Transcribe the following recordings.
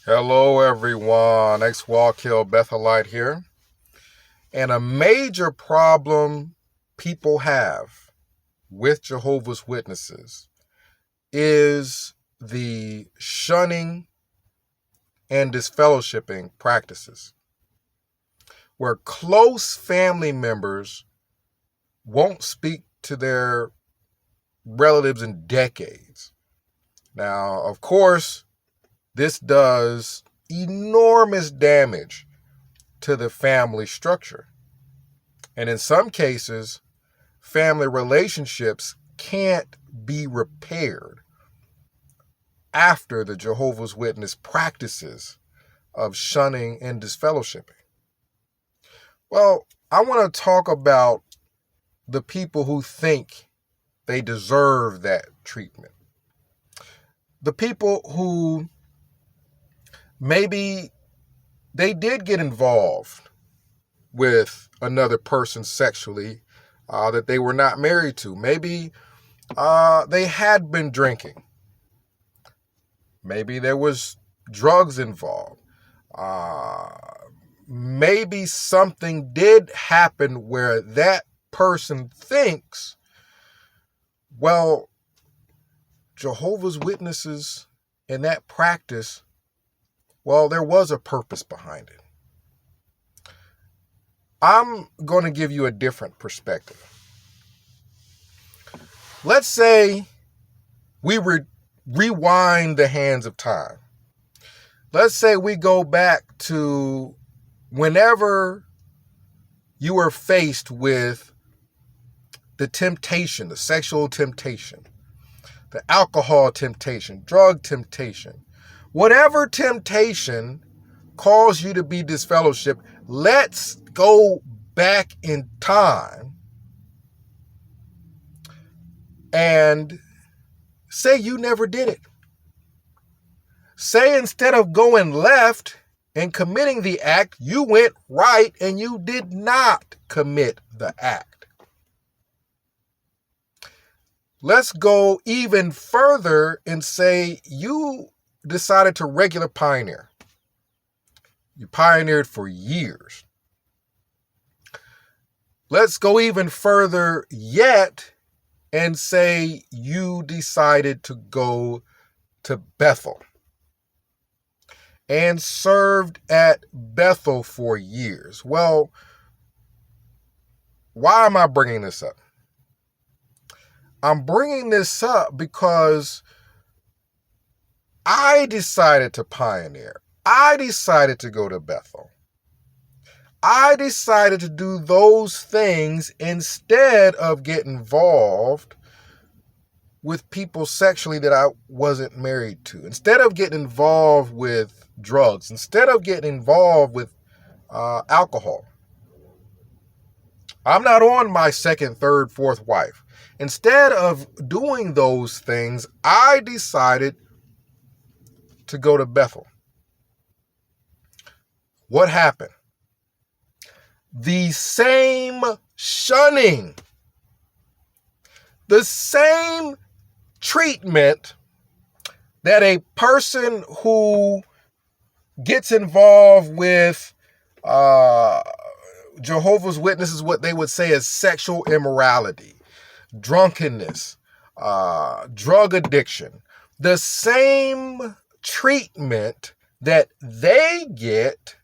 Hello, everyone. Ex-Walk Hill Bethelite here. And a major problem people have with Jehovah's Witnesses is the shunning and disfellowshipping practices, where close family members won't speak to their relatives in decades. Now, of course, this does enormous damage to the family structure. And in some cases, family relationships can't be repaired after the Jehovah's Witness practices of shunning and disfellowshipping. Well, I want to talk about the people who think they deserve that treatment. The people who maybe they did get involved with another person sexually that they were not married to. Maybe they had been drinking. Maybe there was drugs involved. Maybe something did happen where that person thinks, well, Jehovah's Witnesses in that practice, well, there was a purpose behind it. I'm going to give you a different perspective. Let's say we rewind the hands of time. Let's say we go back to whenever you were faced with the temptation, the sexual temptation, the alcohol temptation, drug temptation, whatever temptation caused you to be disfellowshipped. Let's go back in time and say you never did it. Say instead of going left and committing the act, you went right and you did not commit the act. Let's go even further and say you decided to regular pioneer. You pioneered for years. Let's go even further yet and say you decided to go to Bethel and served at Bethel for years. Well, why am I bringing this up? I'm bringing this up because I decided to pioneer. I decided to go to Bethel. I decided to do those things instead of get involved with people sexually that I wasn't married to. Instead of getting involved with drugs. Instead of getting involved with alcohol. I'm not on my second, third, fourth wife. Instead of doing those things, I decided to go to Bethel. What happened? The same shunning, the same treatment that a person who gets involved with Jehovah's Witnesses, what they would say is sexual immorality, drunkenness, drug addiction, the same treatment that they get,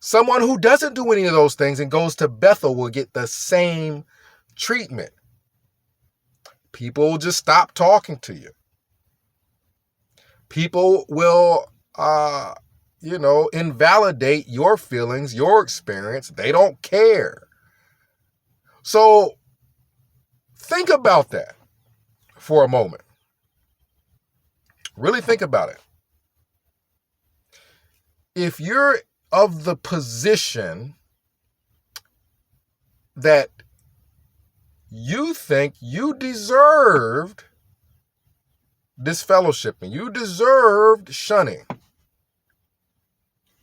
someone who doesn't do any of those things and goes to Bethel will get the same treatment. People will just stop talking to you. People will, invalidate your feelings, your experience. They don't care. So think about that for a moment. Really think about it. If you're of the position that you think you deserved disfellowshipping, you deserved shunning,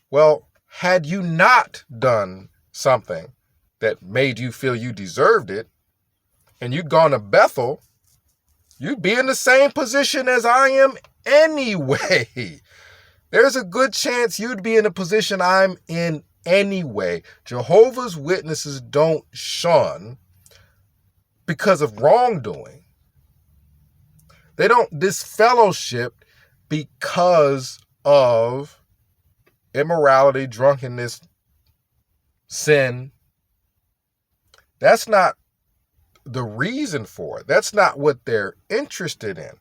well, had you not done something that made you feel you deserved it, and you'd gone to Bethel, you'd be in the same position as I am anyway. There's a good chance you'd be in a position I'm in anyway. Jehovah's Witnesses don't shun because of wrongdoing. They don't disfellowship because of immorality, drunkenness, sin. That's not the reason for it. That's not what they're interested in.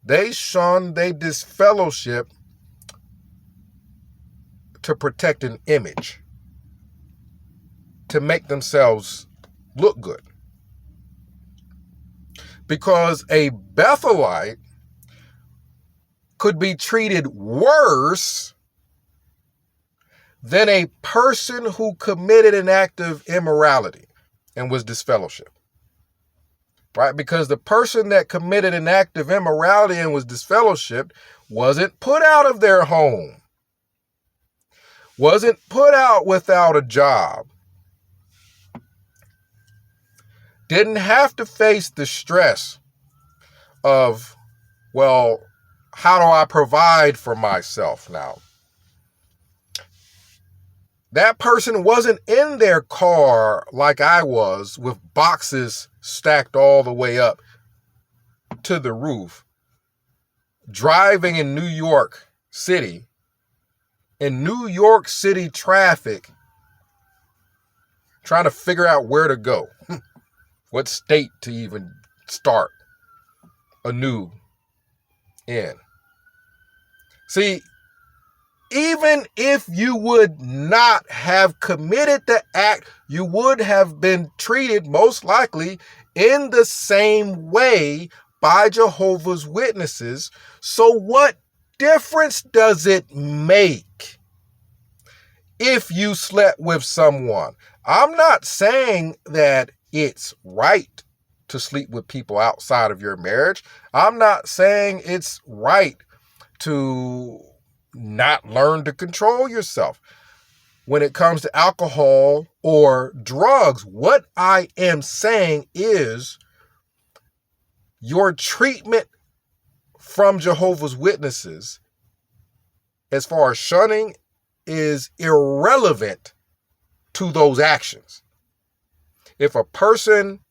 They disfellowship to protect an image, to make themselves look good. Because a Bethelite could be treated worse than a person who committed an act of immorality and was disfellowshipped. Right? Because the person that committed an act of immorality and was disfellowshipped wasn't put out of their home, wasn't put out without a job, didn't have to face the stress of, well, how do I provide for myself now? That person wasn't in their car like I was with boxes stacked all the way up to the roof, driving in New York City, in New York City traffic, trying to figure out where to go, what state to even start anew in. See, even if you would not have committed the act, you would have been treated most likely in the same way by Jehovah's Witnesses. So what difference does it make if you slept with someone? I'm not saying that it's right to sleep with people outside of your marriage. I'm not saying it's right to not learn to control yourself when it comes to alcohol or drugs. What I am saying is your treatment from Jehovah's Witnesses as far as shunning is irrelevant to those actions. If a person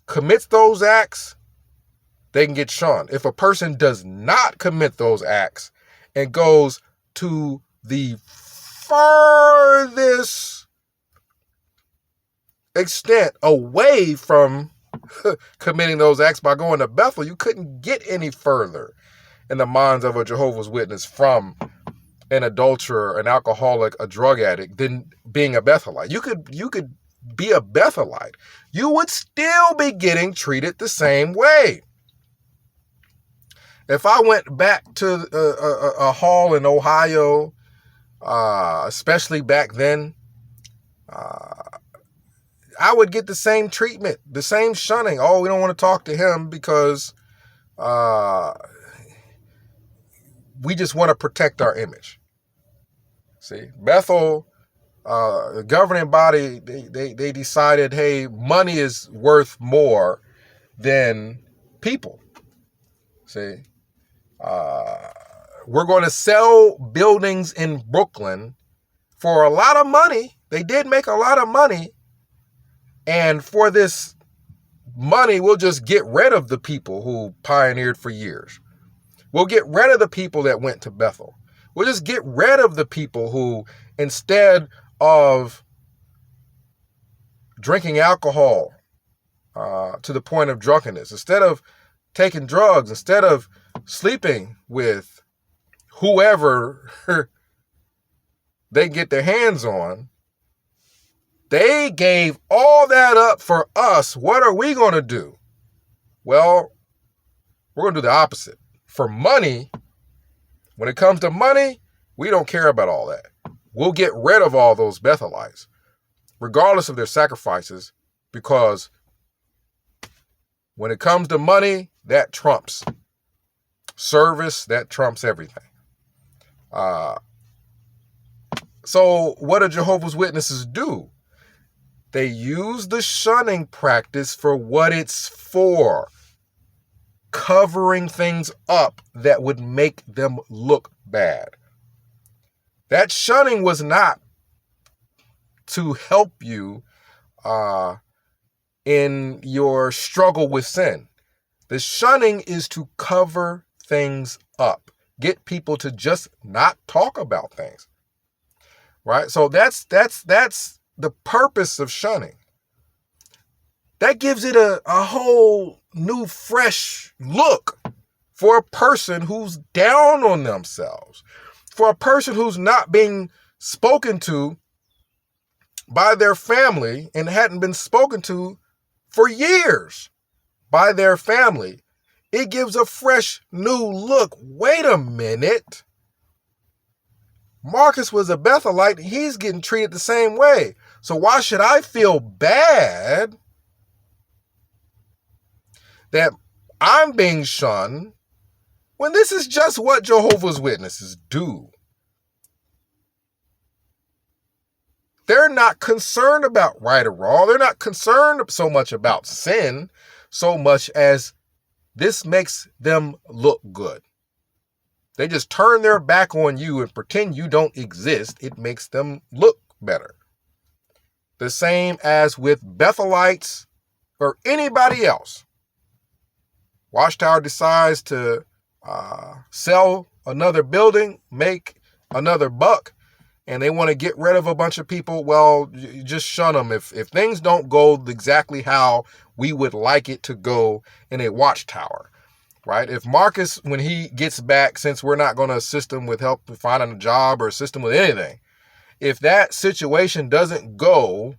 commits those acts, they can get shunned. If a person does not commit those acts and goes to the farthest extent away from committing those acts by going to Bethel, you couldn't get any further in the minds of a Jehovah's Witness from an adulterer, an alcoholic, a drug addict than being a Bethelite. You could be a Bethelite. You would still be getting treated the same way. If I went back to a hall in Ohio, especially back then, I would get the same treatment, the same shunning. Oh, we don't want to talk to him because we just want to protect our image. See, Bethel, the governing body, they decided, hey, money is worth more than people. See, we're going to sell buildings in Brooklyn for a lot of money. They did make a lot of money. And for this money, we'll just get rid of the people who pioneered for years. We'll get rid of the people that went to Bethel. We'll just get rid of the people who, instead of drinking alcohol to the point of drunkenness, instead of taking drugs, instead of sleeping with whoever they get their hands on, they gave all that up for us. What are we going to do? Well, we're going to do the opposite. For money, when it comes to money, we don't care about all that. We'll get rid of all those Bethelites, regardless of their sacrifices, because when it comes to money, that trumps service, that trumps everything. So what do Jehovah's Witnesses do? They use the shunning practice for what it's for. covering things up that would make them look bad. That shunning was not to help you in your struggle with sin. The shunning is to cover things up, get people to just not talk about things, right? So that's the purpose of shunning. That gives it a whole new, fresh look for a person who's down on themselves, for a person who's not being spoken to by their family and hadn't been spoken to for years by their family. It gives a fresh new look. Wait a minute. Marcus was a Bethelite. He's getting treated the same way. So why should I feel bad that I'm being shunned when this is just what Jehovah's Witnesses do? They're not concerned about right or wrong. They're not concerned so much about sin, so much as this makes them look good. They just turn their back on you and pretend you don't exist. It makes them look better. The same as with Bethelites or anybody else. Watchtower decides to sell another building, make another buck, and they want to get rid of a bunch of people. Well, just shun them. If things don't go exactly how we would like it to go in a Watchtower, right? If Marcus, when he gets back, since we're not going to assist him with help finding a job or assist him with anything, if that situation doesn't go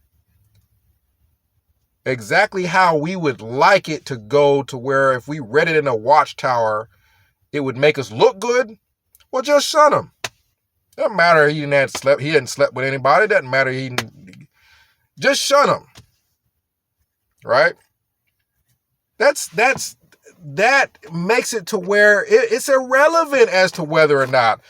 exactly how we would like it to go, to where if we read it in a Watchtower, it would make us look good, well, just shun him. Doesn't matter he hadn't slept with anybody. Doesn't matter just shun him. Right? That makes it to where it's irrelevant as to whether or not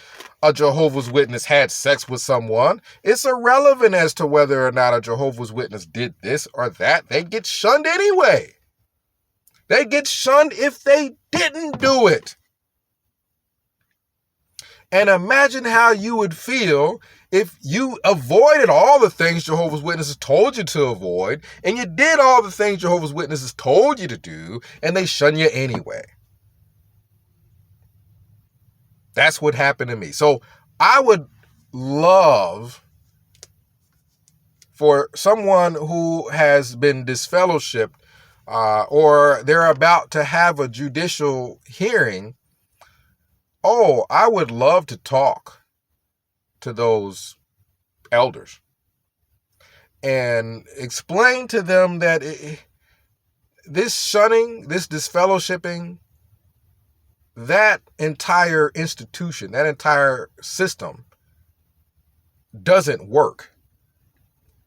a Jehovah's Witness had sex with someone. It's irrelevant as to whether or not a Jehovah's Witness did this or that. They get shunned anyway. They get shunned if they didn't do it. And imagine how you would feel if you avoided all the things Jehovah's Witnesses told you to avoid, and you did all the things Jehovah's Witnesses told you to do, and they shun you anyway. That's what happened to me. So I would love for someone who has been disfellowshipped or they're about to have a judicial hearing. Oh, I would love to talk to those elders and explain to them that this shunning, this disfellowshipping, that entire institution, that entire system doesn't work,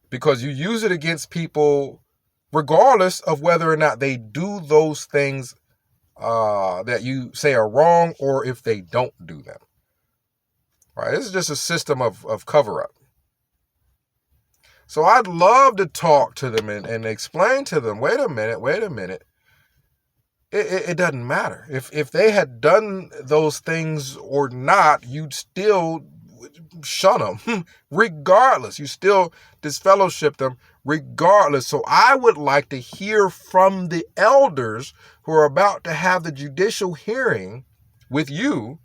because you use it against people regardless of whether or not they do those things that you say are wrong, or if they don't do them. Right? This is just a system of cover-up. So I'd love to talk to them and explain to them, wait a minute. It doesn't matter. If they had done those things or not, you'd still shun them regardless. You still disfellowship them regardless. So I would like to hear from the elders who are about to have the judicial hearing with you,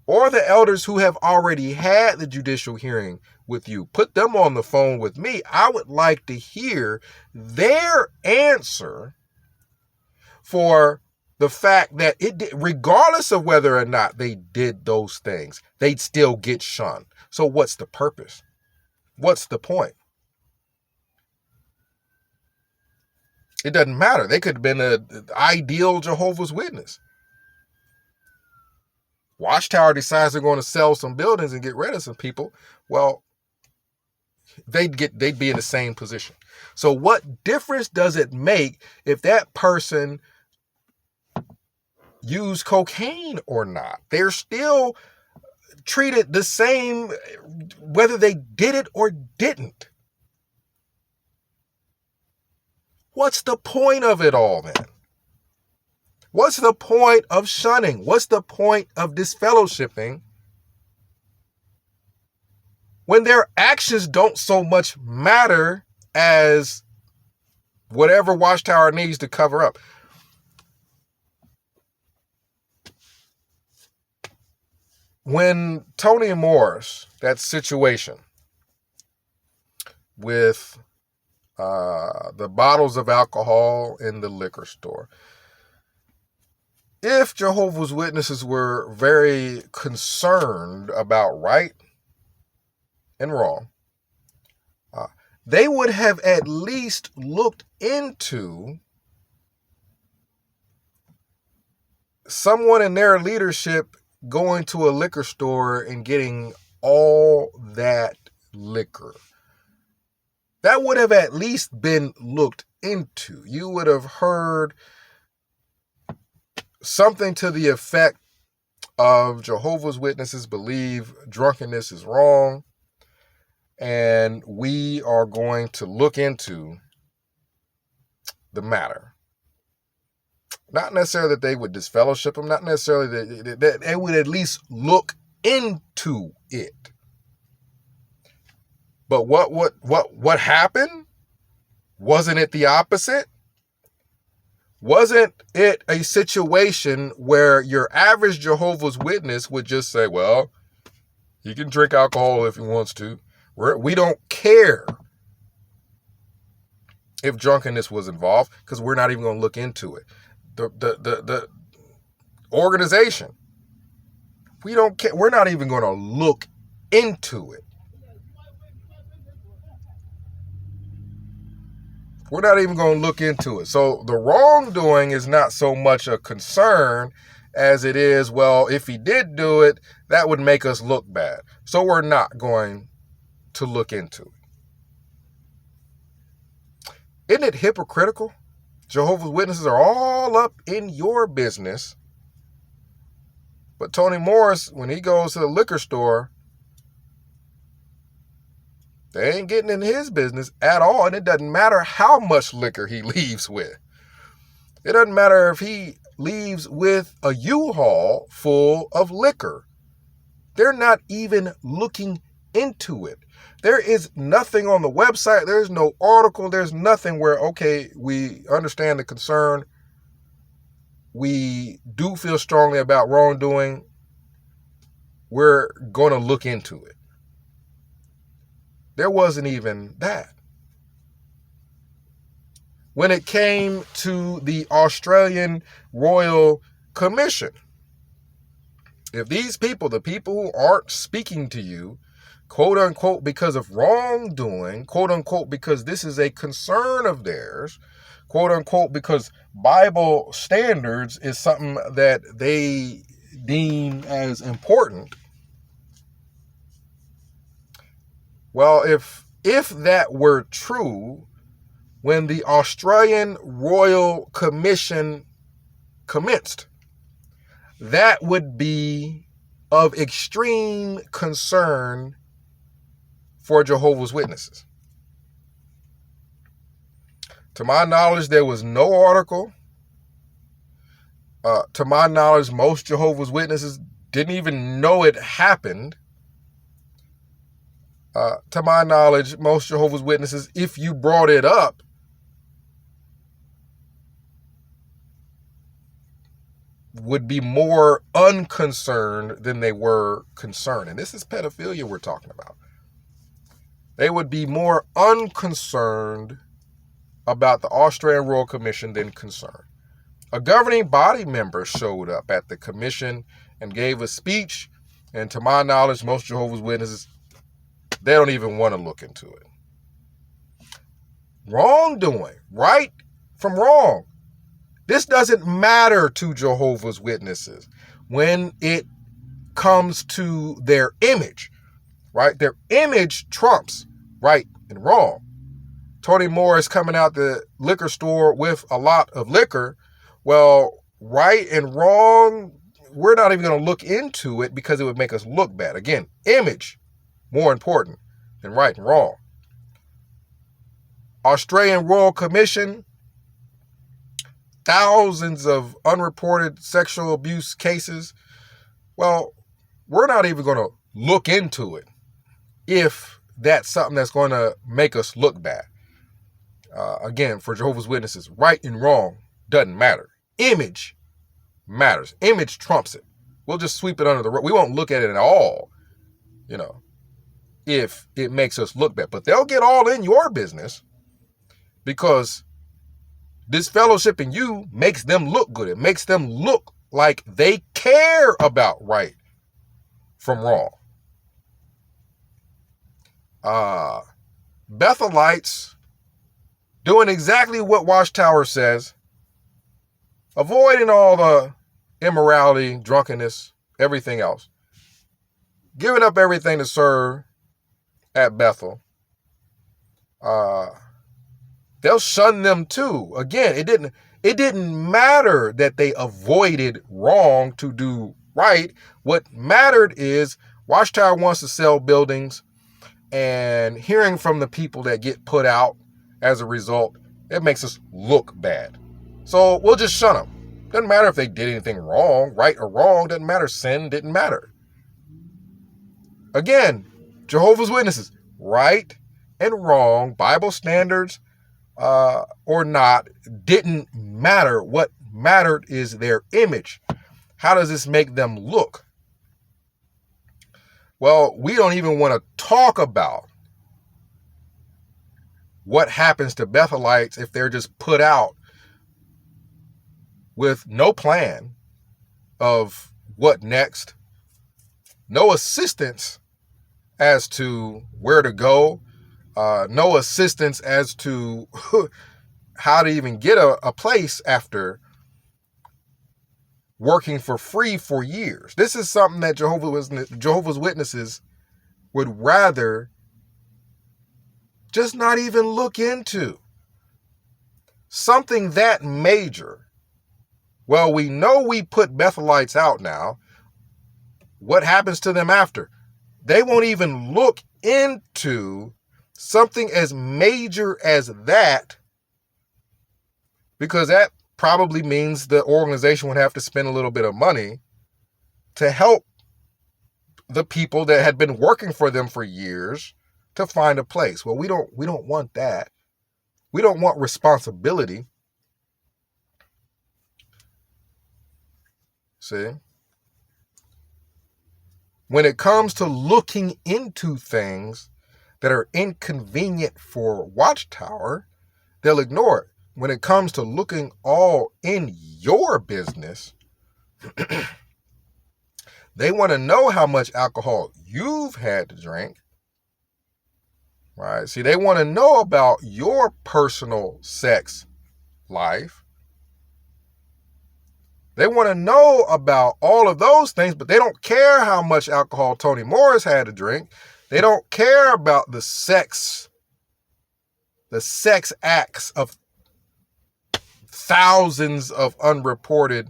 or the elders who have already had the judicial hearing with you. Put them on the phone with me. I would like to hear their answer for the fact that regardless of whether or not they did those things, they'd still get shunned. So what's the purpose? What's the point? It doesn't matter. They could have been an ideal Jehovah's Witness. Watchtower decides they're going to sell some buildings and get rid of some people. Well, they'd be in the same position. So what difference does it make if that person used cocaine or not? They're still treated the same whether they did it or didn't. What's the point of it all then? What's the point of shunning? What's the point of disfellowshipping when their actions don't so much matter as whatever Watchtower needs to cover up? When Tony Morris, that situation with the bottles of alcohol in the liquor store, if Jehovah's Witnesses were very concerned about right and wrong, they would have at least looked into someone in their leadership going to a liquor store and getting all that liquor. That would have at least been looked into. You would have heard something to the effect of Jehovah's Witnesses believe drunkenness is wrong, and we are going to look into the matter. Not necessarily that they would disfellowship them, not necessarily that they would at least look into it. But what happened? Wasn't it the opposite? Wasn't it a situation where your average Jehovah's Witness would just say, well, he can drink alcohol if he wants to. We don't care if drunkenness was involved because we're not even going to look into it. The organization, we don't care. We're not even going to look into it. We're not even going to look into it. So the wrongdoing is not so much a concern as it is, well, if he did do it, that would make us look bad. So we're not going to look into it. Isn't it hypocritical? Jehovah's Witnesses are all up in your business. But Tony Morris, when he goes to the liquor store, they ain't getting in his business at all. And it doesn't matter how much liquor he leaves with. It doesn't matter if he leaves with a U-Haul full of liquor. They're not even looking into it. There is nothing on the website. There's no article. There's nothing where, okay, we understand the concern. We do feel strongly about wrongdoing. We're going to look into it. There wasn't even that. When it came to the Australian Royal Commission, if these people, the people who aren't speaking to you, quote unquote, because of wrongdoing, quote unquote, because this is a concern of theirs, quote unquote, because Bible standards is something that they deem as important. Well, if that were true, when the Australian Royal Commission commenced, that would be of extreme concern for Jehovah's Witnesses. To my knowledge, there was no article. To my knowledge, most Jehovah's Witnesses didn't even know it happened. To my knowledge, most Jehovah's Witnesses, if you brought it up, would be more unconcerned than they were concerned. And this is pedophilia we're talking about. They would be more unconcerned about the Australian Royal Commission than concerned. A governing body member showed up at the commission and gave a speech. And to my knowledge, most Jehovah's Witnesses, they don't even want to look into it. Wrongdoing, right from wrong. This doesn't matter to Jehovah's Witnesses when it comes to their image, right? Their image trumps right and wrong. Tony Morris coming out the liquor store with a lot of liquor. Well, right and wrong, we're not even going to look into it because it would make us look bad. Again, image, more important than right and wrong. Australian Royal Commission, thousands of unreported sexual abuse cases. Well, we're not even going to look into it if that's something that's going to make us look bad. Again, for Jehovah's Witnesses, right and wrong doesn't matter. Image matters. Image trumps it. We'll just sweep it under the rug. We won't look at it at all, if it makes us look bad. But they'll get all in your business because disfellowshipping you makes them look good. It makes them look like they care about right from wrong. Bethelites doing exactly what Watchtower says, avoiding all the immorality, drunkenness, everything else, giving up everything to serve at Bethel. They'll shun them too. Again, it didn't matter that they avoided wrong to do right. What mattered is Watchtower wants to sell buildings, and hearing from the people that get put out as a result, it makes us look bad. So we'll just shun them. Doesn't matter if they did anything wrong, right or wrong. Doesn't matter. Sin didn't matter. Again, Jehovah's Witnesses, right and wrong, Bible standards or not, didn't matter. What mattered is their image. How does this make them look? Well, we don't even want to talk about what happens to Bethelites if they're just put out with no plan of what next, no assistance as to where to go, no assistance as to how to even get a place after working for free for years. This is something that Jehovah's Witnesses would rather just not even look into. Something that major. Well, we know we put Bethelites out now. What happens to them after? They won't even look into something as major as that, because that probably means the organization would have to spend a little bit of money to help the people that had been working for them for years to find a place. Well, we don't want that. We don't want responsibility. See? When it comes to looking into things that are inconvenient for Watchtower, they'll ignore it. When it comes to looking all in your business, they want to know how much alcohol you've had to drink. Right? See, they want to know about your personal sex life. They want to know about all of those things, but they don't care how much alcohol Toni Morris had to drink. They don't care about the sex acts of thousands of unreported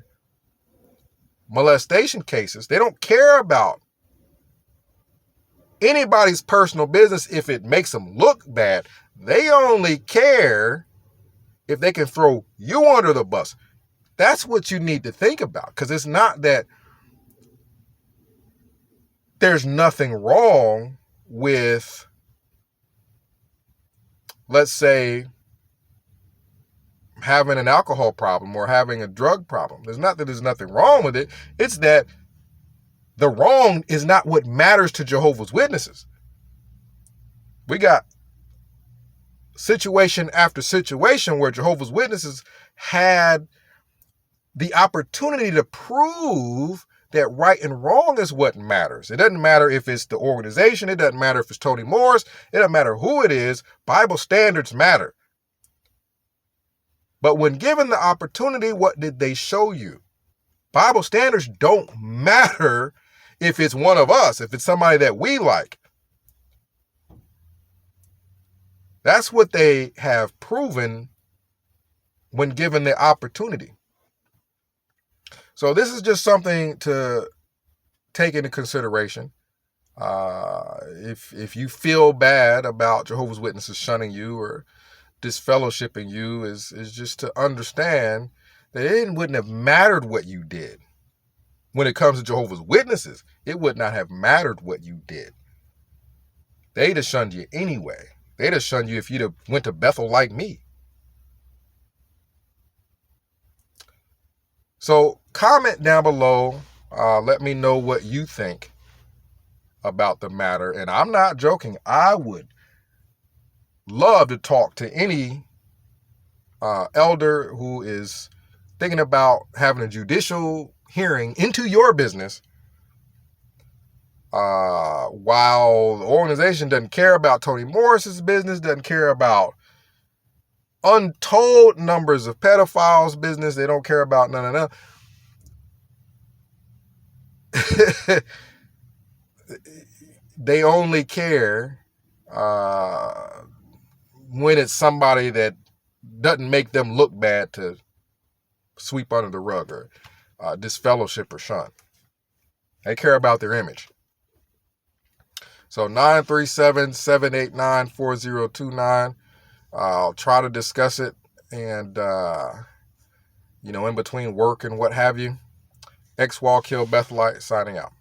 molestation cases. They don't care about anybody's personal business if it makes them look bad. They only care if they can throw you under the bus. That's what you need to think about, because it's not that there's nothing wrong with, let's say, having an alcohol problem or having a drug problem. There's not that there's nothing wrong with it. It's that the wrong is not what matters to Jehovah's Witnesses. We got situation after situation where Jehovah's Witnesses had the opportunity to prove that right and wrong is what matters. It doesn't matter if it's the organization. It doesn't matter if it's Toni Morris. It doesn't matter who it is. Bible standards matter. But when given the opportunity, what did they show you? Bible standards don't matter if it's one of us, if it's somebody that we like. That's what they have proven when given the opportunity. So this is just something to take into consideration. If you feel bad about Jehovah's Witnesses shunning you or disfellowshipping you, is just to understand that it wouldn't have mattered what you did. When it comes to Jehovah's Witnesses, it would not have mattered what you did. They'd have shunned you anyway. They'd have shunned you if you'd have went to Bethel like me. So comment down below. Let me know what you think about the matter. And I'm not joking. I would love to talk to any elder who is thinking about having a judicial hearing into your business, while the organization doesn't care about Toni Morris's business, doesn't care about untold numbers of pedophiles' business. They don't care about none of that. They only care when it's somebody that doesn't make them look bad to sweep under the rug or disfellowship or shun. They care about their image. So 937-789-4029. I'll try to discuss it, and in between work and what have you. X-Wall Kill Bethelite signing out.